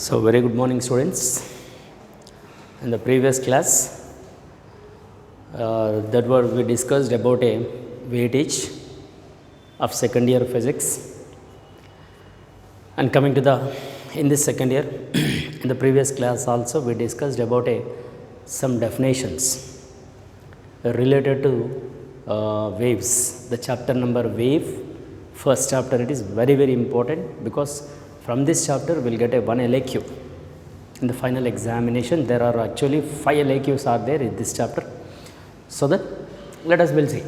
So, very good morning students. In the previous class we discussed about a weightage of second year physics, and coming to the in this second year in the previous class also we discussed about some definitions related to waves. The chapter number wave, first chapter, it is very important because from this chapter we will get a one LAQ. In the final examination there are actually 5 LAQs are there in this chapter. So that let us will see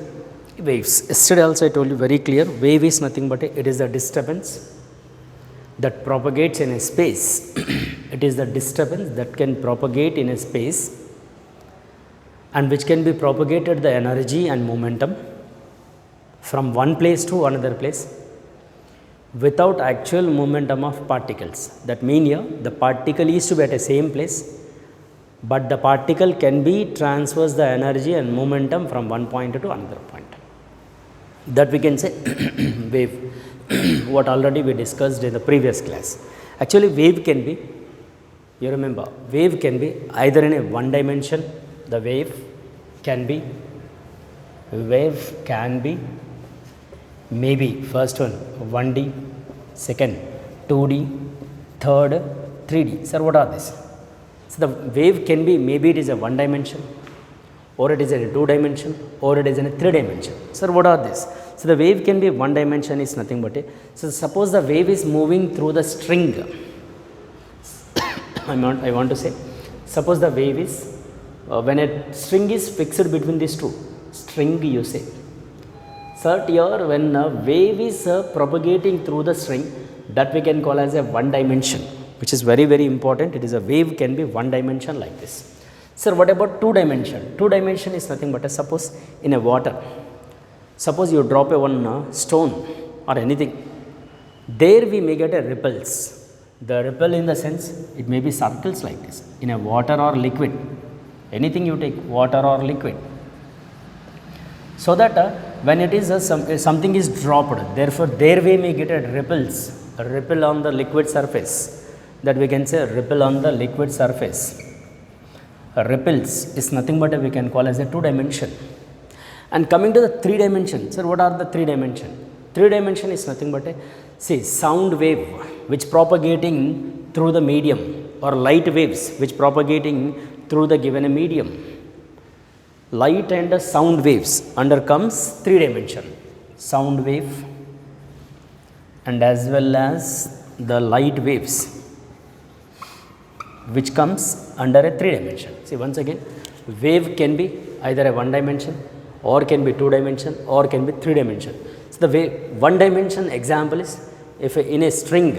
waves. Yesterday also I told you very clear, wave is nothing but it is a disturbance that propagates in a space. It is the disturbance that can propagate in a space and which can be propagated the energy and momentum from one place to another place without actual momentum of particles. That means here the particle is to be at a same place, but the particle can be transfers the energy and momentum from one point to another point. That we can say wave. What already we discussed in the previous class. Actually wave can be, you remember, wave can be either in a one dimension, the wave can be maybe first one 1D, second 2D, third 3D. Sir, what are these? So the wave can be, maybe it is a one dimension, or it is in a two dimension, or it is in a three dimension. Sir, what are these? So the wave can be one dimension is nothing but so suppose the wave is moving through the string. I want to say, suppose the wave is when a string is fixed between these two string, you say. So here when a wave is propagating through the string, that we can call as a one dimension, which is very important. It is a wave can be one dimension like this. Sir, what about two dimension? Two dimension is nothing but suppose in a water. Suppose you drop a one stone or anything. There we may get a ripples. The ripple in the sense it may be circles like this in a water or liquid. Anything you take, water or liquid. So that when it is something is dropped, therefore there we may get a ripple on the liquid surface. That we can say a ripple on the liquid surface. Ripples is nothing but we can call as a two dimension. And coming to the three dimension, sir, what are the three dimension? Three dimension is nothing but sound wave which propagating through the medium, or light waves which propagating through the given medium. Light and sound waves under comes three dimension, sound wave and as well as the light waves which comes under a three dimension. See, once again, wave can be either a one dimension, or can be two dimension, or can be three dimension. So the wave one dimension example is if in a string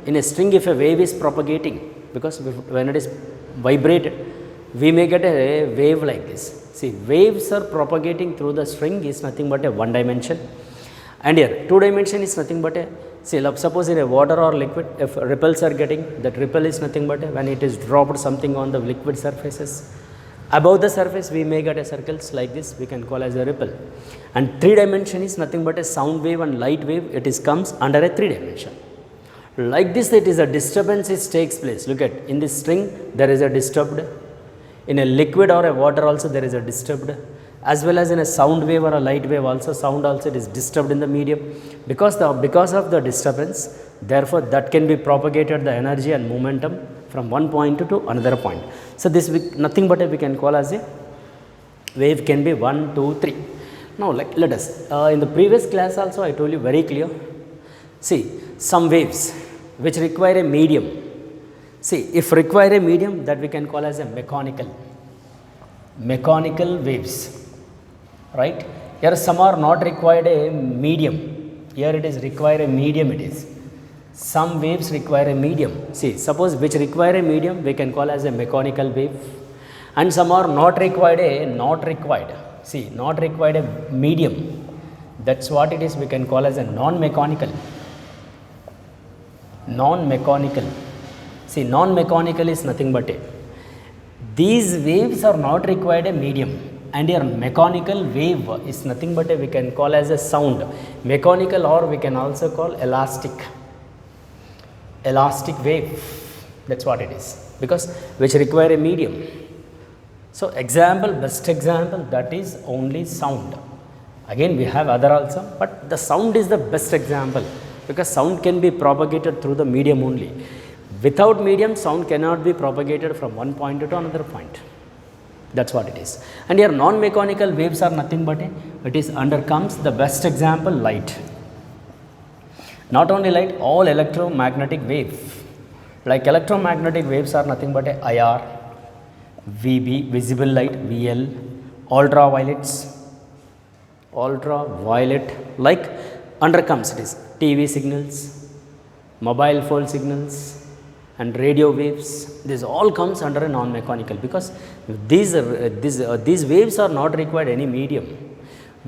if a wave is propagating, because when it is vibrated we may get a wave like this. See, waves are propagating through the string is nothing but a one dimension, and here two dimension is nothing but suppose in a water or liquid, if ripples are getting, that ripple is nothing but when it is dropped something on the liquid surfaces. Above the surface we may get a circles like this, we can call as a ripple. And three dimension is nothing but a sound wave and light wave, it is comes under a three dimension. Like this, it is a disturbance is takes place. Look at, in this string there is a disturbed, in a liquid or a water also there is a disturbed, as well as in a sound wave or a light wave also, sound also it is disturbed in the medium. Because of the disturbance, therefore that can be propagated the energy and momentum from one point to another point. So this nothing but we can call as a wave can be 1, 2, 3. Now let us, in the previous class also I told you very clear. See, some waves which require a medium. See, if require a medium, that we can call as a mechanical waves, right? Here some are not required a medium. Here it is require a medium it is. Some waves require a medium. See, suppose which require a medium, we can call as a mechanical wave. And some are not required a medium. That's what it is, we can call as a non-mechanical. See, non-mechanical is nothing but these waves are not required a medium, and your mechanical wave is nothing but we can call as a sound. Mechanical, or we can also call elastic wave. That's what it is, because which require a medium. So example, best example, that is only sound. Again we have other also, but the sound is the best example, because sound can be propagated through the medium only. Without medium, sound cannot be propagated from one point to another point. That's what it is. And here non-mechanical waves are nothing but it is under comes the best example, light. Not only light, all electromagnetic wave. Like electromagnetic waves are nothing but IR, VB, visible light, VL, ultraviolet, like under comes it is TV signals, mobile phone signals, and radio waves. This all comes under a non-mechanical, because these waves are not required any medium,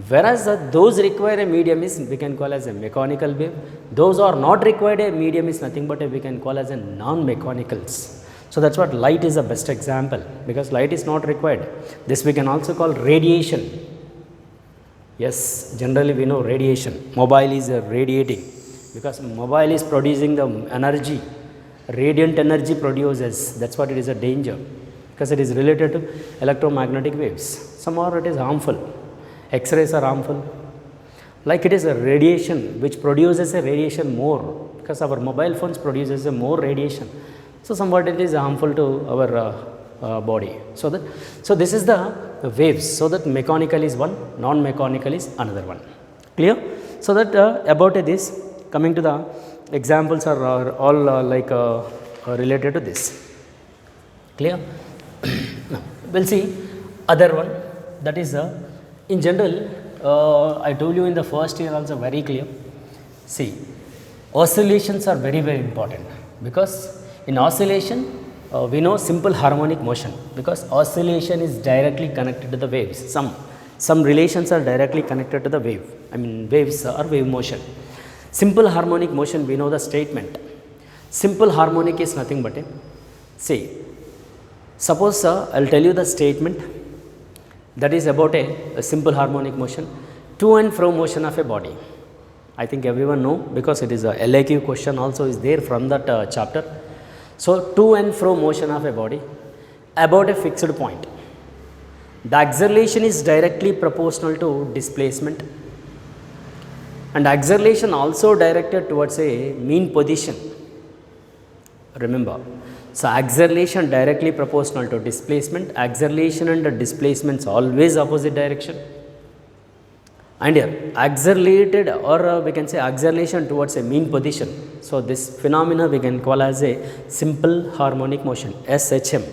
whereas those require a medium is we can call as a mechanical wave. Those are not required a medium is nothing but we can call as a non-mechanicals. So that's what light is the best example, because light is not required. This we can also call radiation. Yes, generally we know radiation. Mobile is radiating, because mobile is producing the energy. Radiant energy produces, that's what it is a danger, because it is related to electromagnetic waves. Somehow it is harmful. X-rays are harmful. Like it is a radiation which produces a radiation more, because our mobile phones produces a more radiation. So somewhat it is harmful to our body. So this is the waves. So that mechanical is one, non-mechanical is another one. Clear? So that about this, coming to the examples are all related to this. Clear? Now we'll see other one, that is in general, I told you in the first year also very clear. See, oscillations are very important, because in oscillation we know simple harmonic motion, because oscillation is directly connected to the waves. Some relations are directly connected to the wave. I mean waves or wave motion. Simple harmonic motion, we know the statement. Simple harmonic is nothing but see, suppose I will tell you the statement that is about a simple harmonic motion, to and fro motion of a body. I think everyone know, because it is a LIQ question also is there from that chapter. So to and fro motion of a body about a fixed point. The acceleration is directly proportional to displacement, and acceleration also directed towards a mean position. Remember, so acceleration directly proportional to displacement. Acceleration and displacements always opposite direction. And here accelerated, or we can say acceleration towards a mean position. So this phenomena we can call as a simple harmonic motion, SHM.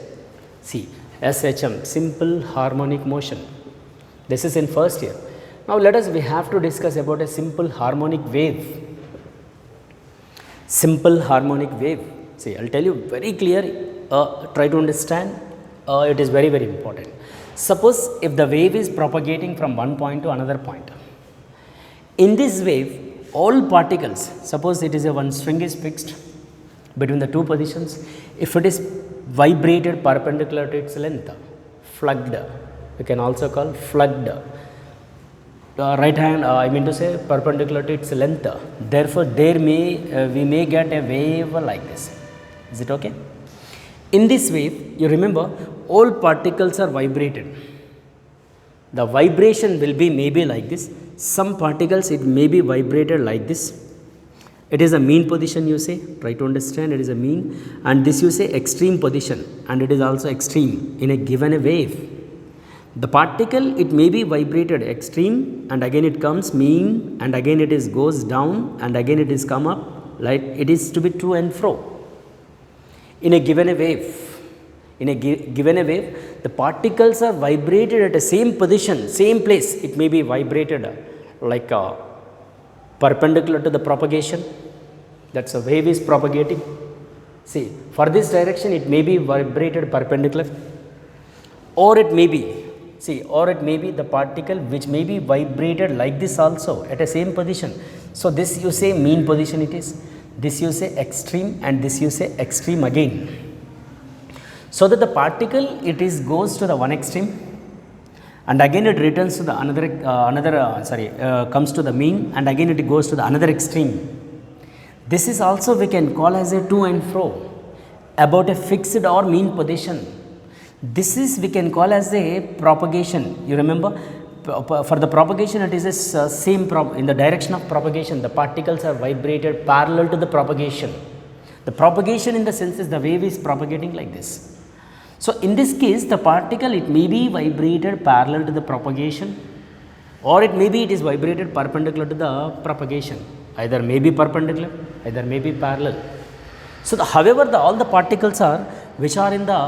See, SHM, simple harmonic motion. This is in first year. Now we have to discuss about a simple harmonic wave. Simple harmonic wave. See, I will tell you very clear, try to understand, it is very important. Suppose if the wave is propagating from one point to another point. In this wave, all particles, suppose it is one string is fixed between the two positions, if it is vibrated perpendicular to its length, flugged, we can also call flugged. Right hand, I mean to say perpendicular to its length. Therefore, we may get a wave like this. Is it okay? In this wave, you remember all particles are vibrated. The vibration will be maybe like this. Some particles it may be vibrated like this. It is a mean position, you say. Try to understand, it is a mean, and this you say extreme position, and it is also extreme in a given a wave. The particle it may be vibrated extreme, and again it comes mean, and again it is goes down, and again it is come up, like it is to be to and fro. In a given a wave, the particles are vibrated at the same position, same place. It may be vibrated like perpendicular to the propagation. That's a wave is propagating. See, for this direction it may be vibrated perpendicular, or it may be, see, or it may be the particle which may be vibrated like this also at a same position. So this you say mean position it is, this you say extreme, and this you say extreme again. So that the particle it is goes to the one extreme, and again it returns to the comes to the mean, and again it goes to the another extreme. This is also we can call as a to and fro. about a fixed or mean position. This is we can call as a propagation. You remember, for the propagation it is a same in the direction of propagation the particles are vibrated parallel to the propagation. The propagation in the sense is the wave is propagating like this. So in this case the particle it may be vibrated parallel to the propagation, or it may be it is vibrated perpendicular to the propagation. Either may be perpendicular, either may be parallel. So however all the particles are which are in the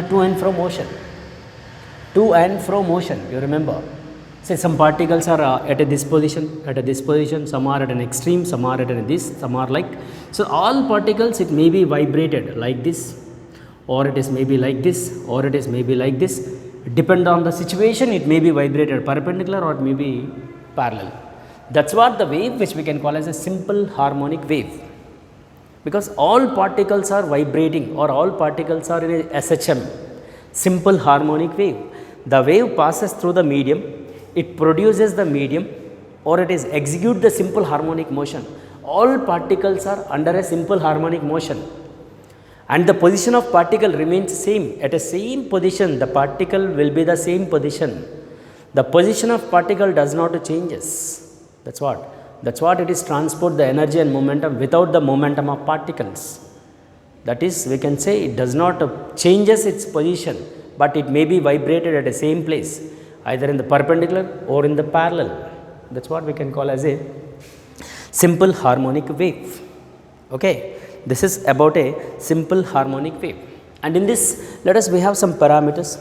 to and fro motion. To and fro motion, you remember. Say some particles are at this position, some are at an extreme, some are at this, some are like. So all particles it may be vibrated like this, or it is maybe like this, or it is maybe like this. Depend on the situation, it may be vibrated perpendicular or it may be parallel. That's what the wave which we can call as a simple harmonic wave. Because all particles are vibrating, or all particles are in a SHM, simple harmonic wave. The wave passes through the medium, it produces the medium, or it is execute the simple harmonic motion. All particles are under a simple harmonic motion, and the position of particle remains same. At a same position, the particle will be the same position. The position of particle does not changes. That's what it is transport the energy and momentum without the momentum of particles. That is, we can say it does not changes its position, but it may be vibrated at the same place, either in the perpendicular or in the parallel. That's what we can call as a simple harmonic wave. Okay, this is about a simple harmonic wave. And in this, we have some parameters.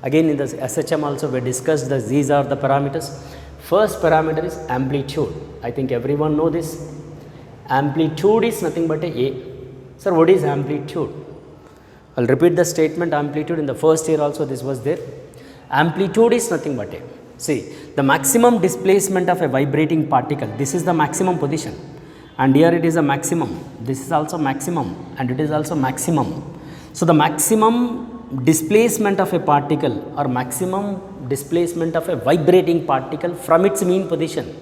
Again, in the SHM also we discussed that these are the parameters. First parameter is amplitude. I think everyone know this. Amplitude is nothing but a. Sir, what is amplitude? I'll repeat the statement. Amplitude in the first year also this was there. Amplitude is nothing but a. See, the maximum displacement of a vibrating particle. This is the maximum position, and here it is a maximum. This is also maximum, and it is also maximum. So the maximum displacement of a particle, or maximum displacement of a vibrating particle from its mean position.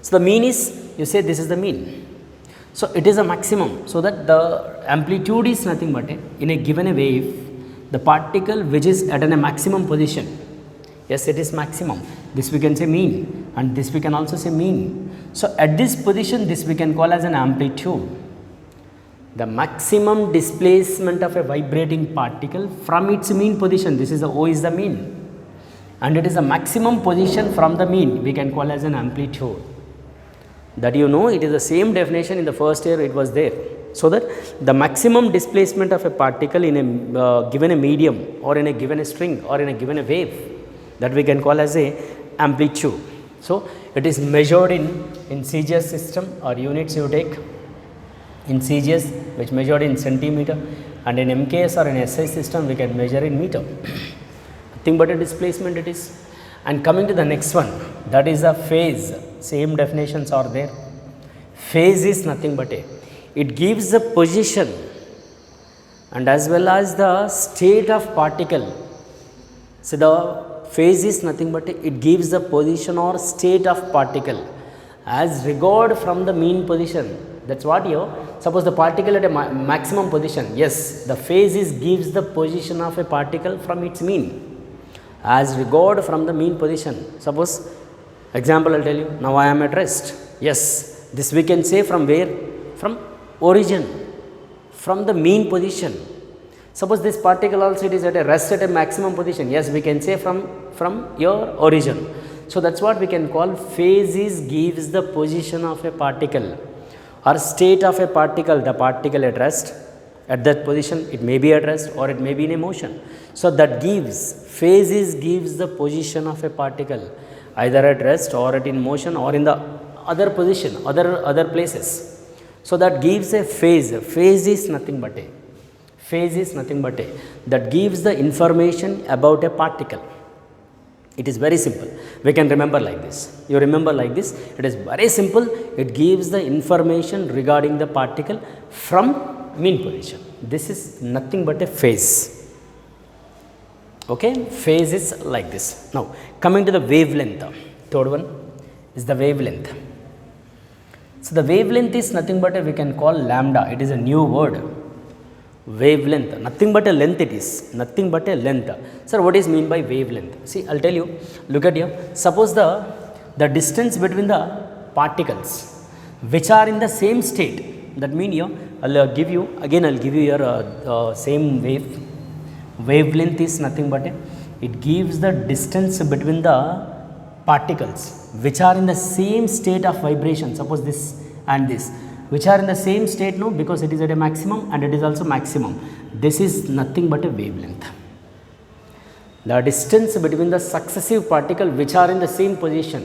So the mean is, you say this is the mean. So it is a maximum. So that the amplitude is nothing but a, in a given a wave, the particle which is at a maximum position. Yes, it is maximum. This we can say mean, and this we can also say mean. So at this position, this we can call as an amplitude. The maximum displacement of a vibrating particle from its mean position. This is the O is the mean, and it is the maximum position from the mean. We can call as an amplitude. That you know, it is the same definition in the first year. It was there. So that the maximum displacement of a particle in a given a medium, or in a given a string, or in a given a wave, that we can call as a amplitude. So it is measured in CGS system, or units you take in CGS, which measured in centimeter, and in MKS or in SI system we can measure in meter. Nothing but a displacement it is. And coming to the next one, that is a phase. Same definitions are there. Phase is nothing but a, it gives the position and as well as the state of particle. So the phase is nothing but a, it gives the position or state of particle as regard from the mean position. That's what you, suppose the particle at a maximum position. Yes, the phase is gives the position of a particle from its mean as regard from the mean position. Suppose, example I will tell you, now I am at rest. Yes, this we can say from where? From origin, from the mean position. Suppose this particle also it is at a rest at a maximum position. Yes, we can say from your origin. So that's what we can call phases gives the position of a particle or state of a particle, the particle at rest. At that position, it may be at rest or it may be in a motion. So that gives, phases gives the position of a particle either at rest or at in motion or in the other position, other places. So that gives a phase. Phase is nothing but a, phase is nothing but a, that gives the information about a particle. It is very simple. We can remember like this. You remember like this. It is very simple. It gives the information regarding the particle from mean position. This is nothing but a phase. Okay, phase is like this. Now coming to the wavelength, third one is the wavelength. So the wavelength is nothing but a, we can call lambda. It is a new word. wavelength, nothing but a length it is, nothing but a length. Sir, what is mean by wavelength? See, I'll tell you, look at here, suppose the distance between the particles which are in the same state, that mean here, I'll give you your same wavelength is nothing but it gives the distance between the particles which are in the same state of vibration, suppose this and this, which are in the same state, no, because it is at a maximum and it is also maximum. This is nothing but a wavelength. The distance between the successive particle which are in the same position,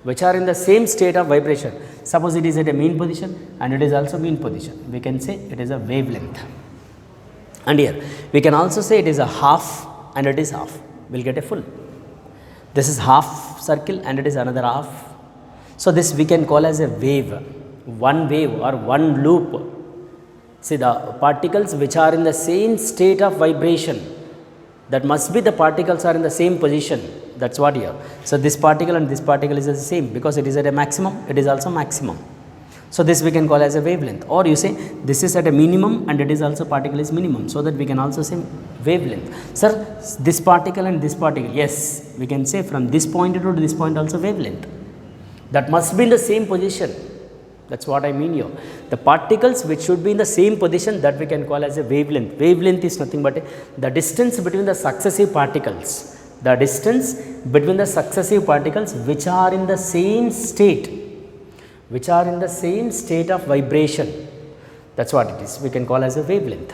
which are in the same state of vibration, suppose it is at a mean position and it is also mean position, we can say it is a wavelength. And here we can also say it is a half and it is half, we will get a full. This is half circle and it is another half. So, this we can call as a wave, one wave or one loop. See, the particles which are in the same state of vibration, that must be the particles are in the same position, that is what here. So, this particle and this particle is the same, because it is at a maximum, it is also maximum. So, this we can call as a wavelength, or you say this is at a minimum and it is also particle is minimum, so that we can also say wavelength. Sir, this particle and this particle, yes, we can say from this point to this point also wavelength, that must be in the same position, that is what I mean here. The particles which should be in the same position, that we can call as a wavelength. Wavelength is nothing but the distance between the successive particles, the distance between the successive particles which are in the same state, which are in the same state of vibration, that is what it is, we can call as a wavelength.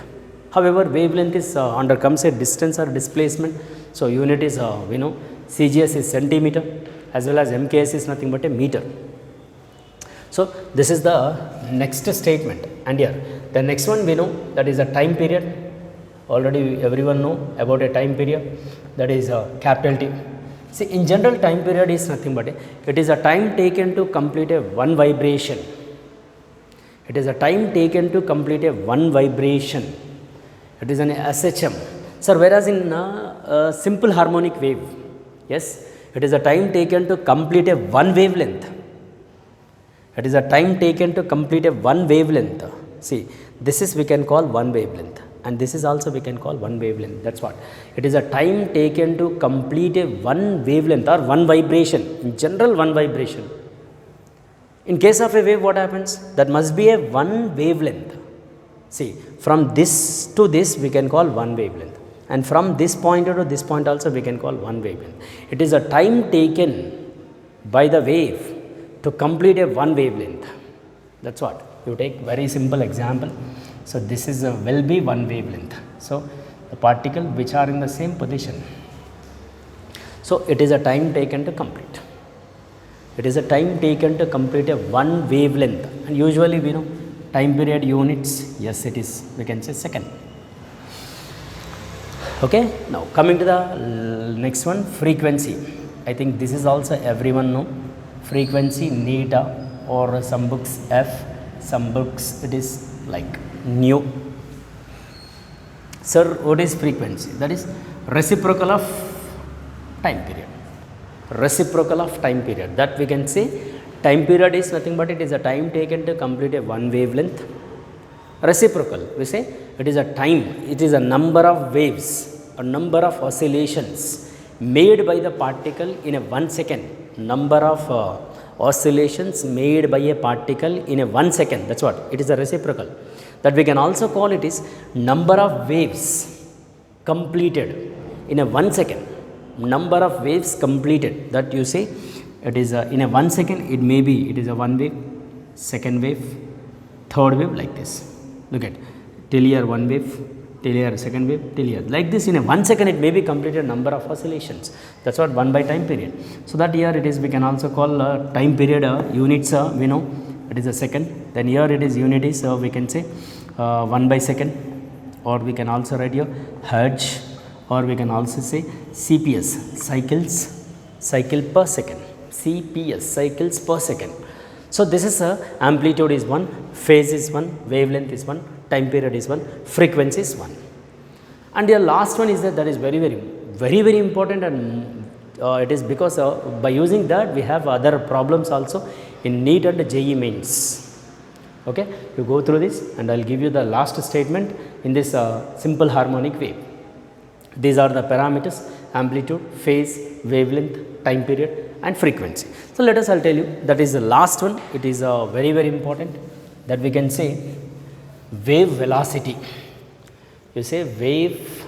However, wavelength is undercomes a distance or displacement. So, unit is we know CGS is centimeter, as well as MKS is nothing but a meter. So, this is the next statement, and here the next one we know, that is a time period. Already everyone know about a time period, that is capital T. See, in general, time period is nothing but it is a time taken to complete a one vibration. It is a time taken to complete a one vibration. It is an SHM. Sir, whereas in a simple harmonic wave, yes, it is a time taken to complete a one wavelength. It is a time taken to complete a one wavelength. See, this is we can call one wavelength, and this is also we can call one wavelength. That is what it is, a time taken to complete a one wavelength or one vibration, in general one vibration. In case of a wave, what happens? That must be a one wavelength. See, from this to this we can call one wavelength, and from this point to this point also we can call one wavelength. It is a time taken by the wave to complete a one wavelength. That is what. You take very simple example. So, this is will be one wavelength. So, the particle which are in the same position. So, it is a time taken to complete. It is a time taken to complete a one wavelength, and usually we know time period units, yes, it is, we can say second. Okay. Now, coming to the next one, frequency. I think this is also everyone know, frequency neta, or some books F, some books it is like nu. Sir, what is frequency? That is reciprocal of time period. Reciprocal of time period, that we can say time period is nothing but it is a time taken to complete a one wavelength. Reciprocal, we say it is a time, it is a number of waves, a number of oscillations made by the particle in a 1 second, number of oscillations made by a particle in a 1 second, that is what, it is a reciprocal. That we can also call it is number of waves completed in a 1 second, number of waves completed, that you say it is in a 1 second, it may be, it is a one wave, second wave, third wave, like this. Look at till here one wave, till here second wave, till here, like this. In a 1 second it may be completed number of oscillations, that is what, 1 by time period. So, that here it is, we can also call time period units, we know it is a second, then here it is unit is we can say 1 by second, or we can also write here hertz, or we can also say CPS, cycle per second, CPS, cycles per second. So, this is amplitude is 1, phase is 1, wavelength is 1, time period is 1, frequency is 1. And the last one is that is very important, and it is because by using that we have other problems also in NEET and JEE mains. Okay, you go through this and I will give you the last statement in this simple harmonic wave. These are the parameters: amplitude, phase, wavelength, time period and frequency. So, let us, I will tell you, that is the last one. It is very very important, that we can say wave velocity. You say wave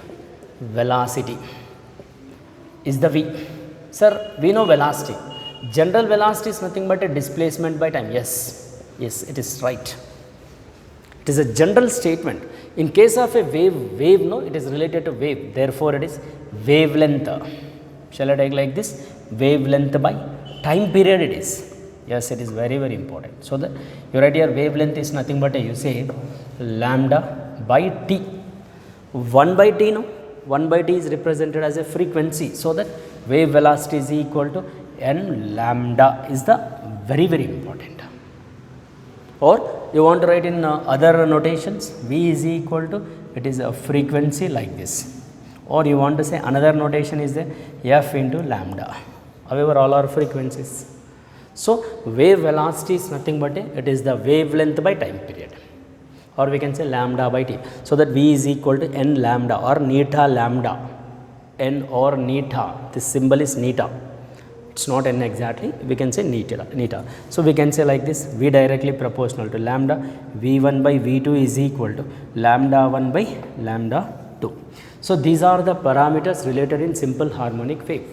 velocity is the V. Sir, we know velocity. General velocity is nothing but a displacement by time. Yes, yes, it is right. It is a general statement. In case of a wave, no, it is related to wave. Therefore, it is wavelength. Shall I take like this? Wavelength by time period it is. Yes, it is very very important. So, you write here wavelength is nothing but you say lambda by t. 1 by t, no? 1 by t is represented as a frequency. So, that wave velocity is equal to n lambda is the very very important. Or you want to write in other notations, V is equal to, it is a frequency like this. Or you want to say another notation is the f into lambda. However, all are frequencies. So, wave velocity is nothing but it is the wavelength by time period, or we can say lambda by t. So, that V is equal to n lambda or neta lambda, n or neta, this symbol is neta. It is not n exactly, we can say neta. So, we can say like this: V directly proportional to lambda, V1 by V2 is equal to lambda 1 by lambda 2. So, these are the parameters related in simple harmonic wave.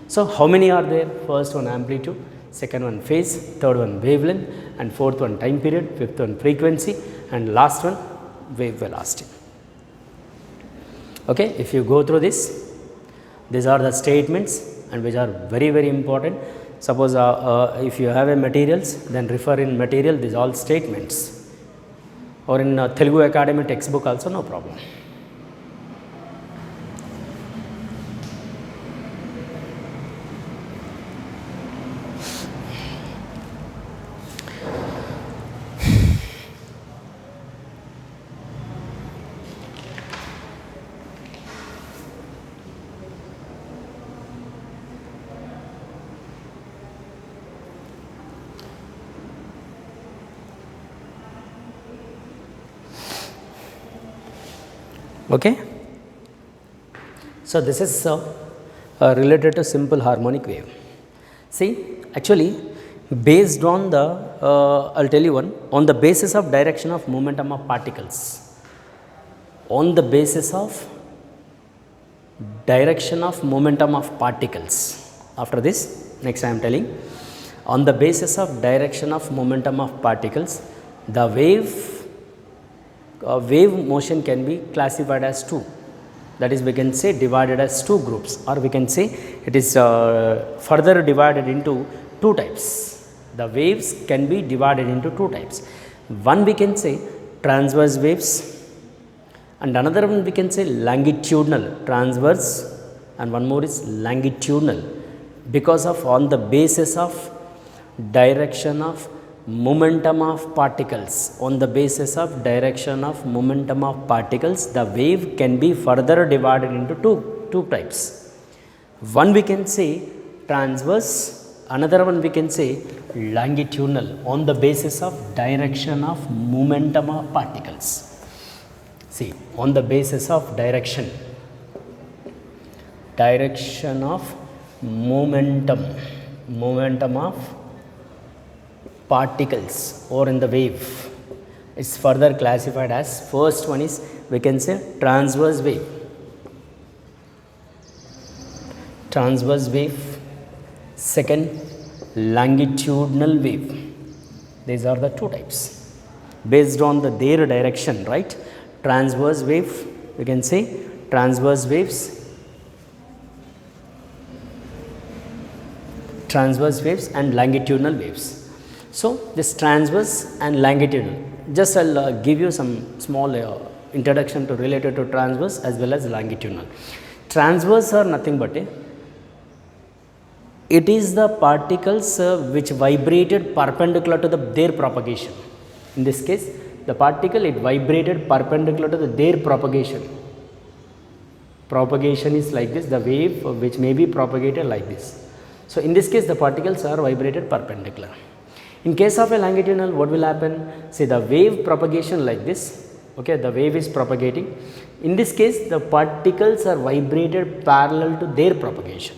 So, how many are there? First one amplitude, second one phase, third one wavelength and fourth one time period, fifth one frequency and last one wave velocity. Okay, if you go through this, these are the statements and which are very very important. Suppose if you have a materials, then refer in material these all statements, or in Telugu Academy textbook also, no problem. Okay. So, this is related to simple harmonic wave. See, actually based on the I will tell you one, on the basis of direction of momentum of particles, on the basis of direction of momentum of particles. After this, next I am telling, on the basis of direction of momentum of particles, the wave motion can be classified as two. That is, we can say divided as two groups, or we can say it is further divided into two types. The waves can be divided into two types. One we can say transverse waves, and another one we can say longitudinal. Transverse and one more is longitudinal, because of on the basis of direction of momentum of particles. On the basis of direction of momentum of particles, the wave can be further divided into two types. One we can say transverse, another one we can say longitudinal, on the basis of direction of momentum of particles. See, on the basis of direction of momentum of particles, or in the wave, is further classified as, first one is we can say transverse wave, second longitudinal wave. These are the two types based on their direction, right? Transverse wave, we can say transverse waves and longitudinal waves. So, this transverse and longitudinal, just I will give you some small introduction to related to transverse as well as longitudinal. Transverse are nothing but it is the particles which vibrated perpendicular to their propagation. In this case, the particle, it vibrated perpendicular to their propagation. Propagation is like this, the wave which may be propagated like this. So, in this case, the particles are vibrated perpendicular. In case of a longitudinal, what will happen? See the wave propagation like this, okay, the wave is propagating. In this case, the particles are vibrated parallel to their propagation.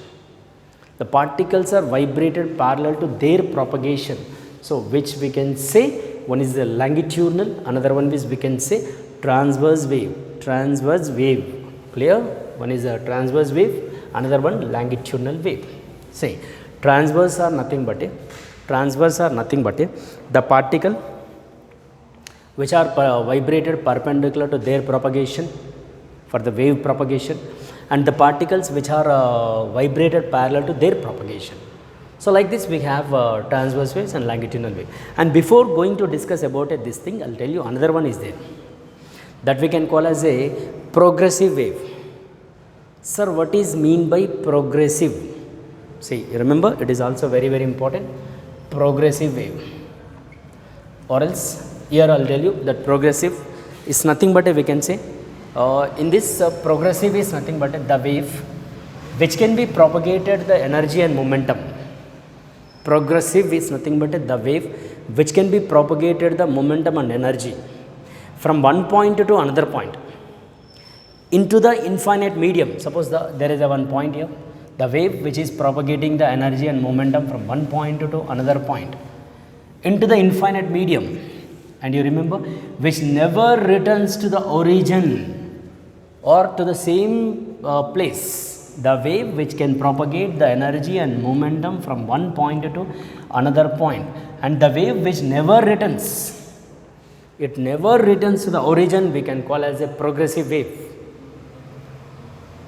The particles are vibrated parallel to their propagation. So, which we can say one is the longitudinal, another one is we can say transverse wave. Transverse wave, clear? One is a transverse wave, another one longitudinal wave. Say transverse are nothing but the particle which are vibrated perpendicular to their propagation for the wave propagation, and the particles which are vibrated parallel to their propagation. So, like this we have transverse waves and longitudinal wave. And before going to discuss about this thing, I will tell you another one is there that we can call as a progressive wave. Sir, what is mean by progressive? See, remember, it is also very important, progressive wave, or else here I will tell you that progressive is nothing but we can say in this progressive is nothing but the wave which can be propagated the energy and momentum. Progressive is nothing but the wave which can be propagated the momentum and energy from one point to another point into the infinite medium. Suppose there is a one point here, the wave which is propagating the energy and momentum from one point to another point into the infinite medium, and you remember, which never returns to the origin or to the same place. The wave which can propagate the energy and momentum from one point to another point, and the wave which never returns, it never returns to the origin, we can call as a progressive wave.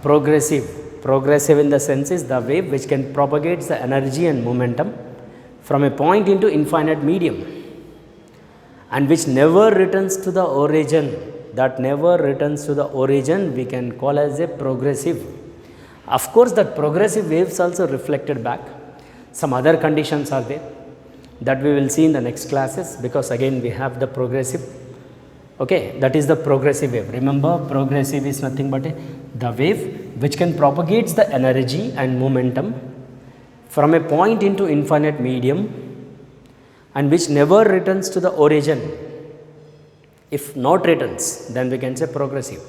Progressive in the sense is the wave which can propagate the energy and momentum from a point into infinite medium, and which never returns to the origin. That never returns to the origin we can call as a progressive. Of course, that progressive waves also reflected back. Some other conditions are there that we will see in the next classes, because again we have the progressive, okay, that is the progressive wave. Remember, progressive is nothing but the wave which can propagate the energy and momentum from a point into infinite medium, and which never returns to the origin. If not returns, then we can say progressive.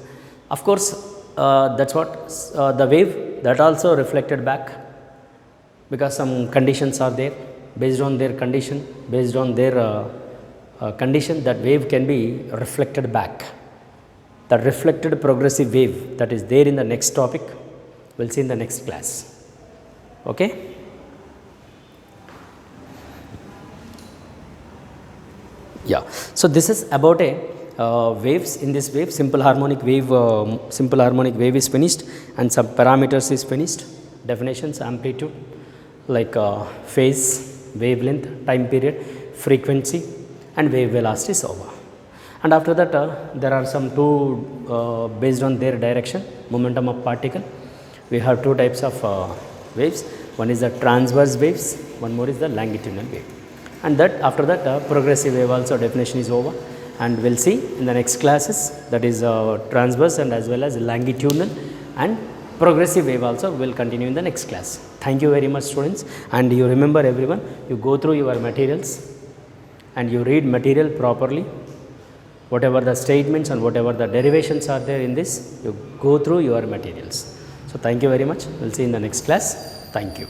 Of course, that's what the wave that also reflected back, because some conditions are there. Based on their condition, based on their condition, that wave can be reflected back. The reflected progressive wave that is there in the next topic, we will see in the next class. Okay. Yeah. So, this is about a waves. In this wave, simple harmonic wave is finished, and some parameters is finished. Definitions, amplitude, like phase, wavelength, time period, frequency, and wave velocity is over. And after that, there are some two based on their direction, momentum of particle. We have two types of waves. One is the transverse waves, one more is the longitudinal wave. And that after that progressive wave also definition is over, and we will see in the next classes, that is transverse and as well as longitudinal, and progressive wave also will continue in the next class. Thank you very much, students, and you remember everyone, you go through your materials and you read material properly. Whatever the statements and whatever the derivations are there in this, you go through your materials. So, thank you very much. We will see in the next class. Thank you.